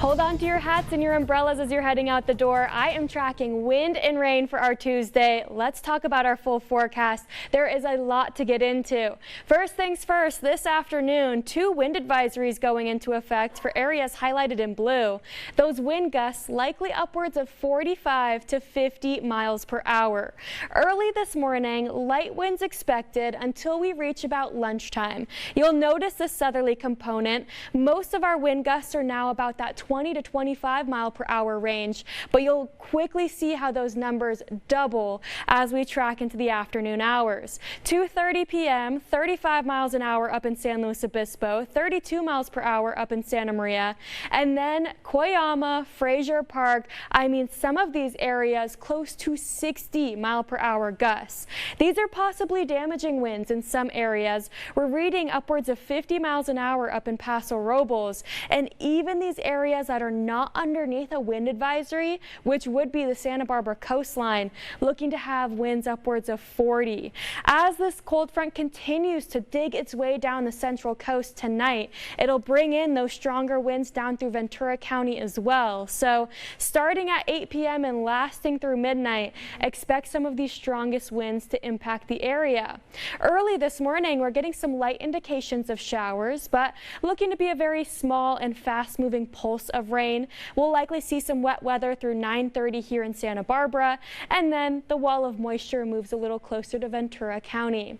Hold on to your hats and your umbrellas as you're heading out the door. I am tracking wind and rain for our Tuesday. Let's talk about our full forecast. There is a lot to get into. First things first, this afternoon, 2 wind advisories going into effect for areas highlighted in blue. Those wind gusts likely upwards of 45 to 50 miles per hour. Early this morning, light winds expected until we reach about lunchtime. You'll notice the southerly component. Most of our wind gusts are now about that 20 to 25 mile per hour range, but you'll quickly see how those numbers double as we track into the afternoon hours. 2:30 p.m., 35 miles an hour up in San Luis Obispo, 32 miles per hour up in Santa Maria, and then Coyama, Frazier Park. I mean, some of these areas close to 60 mile per hour gusts. These are possibly damaging winds in some areas. We're reading upwards of 50 miles an hour up in Paso Robles, and even these areas that are not underneath a wind advisory, which would be the Santa Barbara coastline, looking to have winds upwards of 40. As this cold front continues to dig its way down the central coast tonight, it'll bring in those stronger winds down through Ventura County as well. So starting at 8 p.m. and lasting through midnight, expect some of these strongest winds to impact the area. Early this morning, we're getting some light indications of showers, but looking to be a very small and fast-moving pulse of rain. We'll likely see some wet weather through 9:30 here in Santa Barbara, and then the wall of moisture moves a little closer to Ventura County.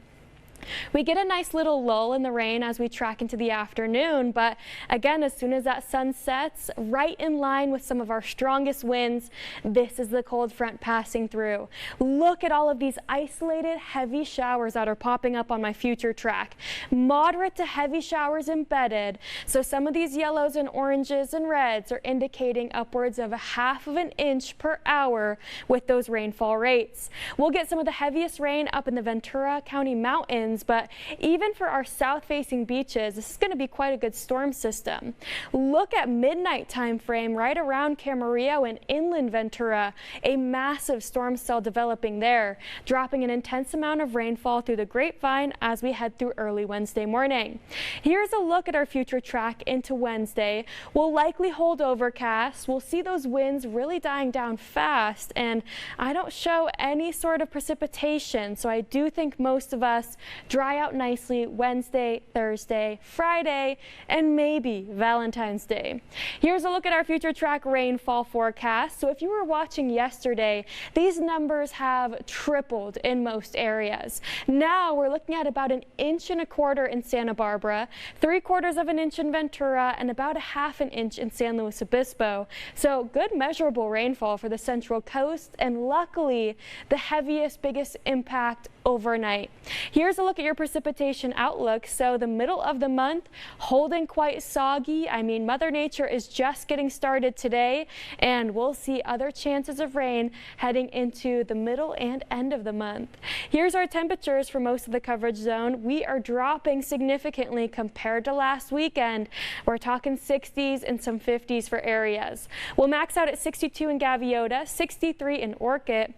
We get a nice little lull in the rain as we track into the afternoon, but again, as soon as that sun sets, right in line with some of our strongest winds, this is the cold front passing through. Look at all of these isolated heavy showers that are popping up on my future track. Moderate to heavy showers embedded, so some of these yellows and oranges and reds are indicating upwards of 1/2 of an inch per hour with those rainfall rates. We'll get some of the heaviest rain up in the Ventura County mountains, but even for our south-facing beaches, this is going to be quite a good storm system. Look at midnight time frame right around Camarillo and inland Ventura, a massive storm cell developing there, dropping an intense amount of rainfall through the Grapevine as we head through early Wednesday morning. Here's a look at our future track into Wednesday. We'll likely hold overcast. We'll see those winds really dying down fast, and I don't show any sort of precipitation, so I do think most of us dry out nicely Wednesday, Thursday, Friday, and maybe Valentine's Day. Here's a look at our future track rainfall forecast. So if you were watching yesterday, these numbers have tripled in most areas. Now we're looking at about 1.25 inches in Santa Barbara, 3/4 of an inch in Ventura, and about 1/2 an inch in San Luis Obispo. So good measurable rainfall for the Central Coast, and luckily the heaviest, biggest impact overnight. Here's a look at your precipitation outlook. So the middle of the month holding quite soggy. I mean, Mother Nature is just getting started today, and we'll see other chances of rain heading into the middle and end of the month. Here's our temperatures for most of the coverage zone. We are dropping significantly compared to last weekend. We're talking 60s and some 50s for areas. We'll max out at 62 in Gaviota, 63 in Orcutt,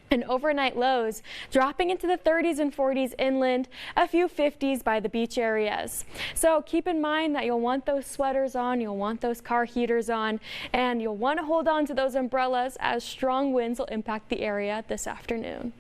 and overnight lows dropping into the 30s and 40s inland, a few 50s by the beach areas. So keep in mind that you'll want those sweaters on, you'll want those car heaters on, and you'll want to hold on to those umbrellas as strong winds will impact the area this afternoon.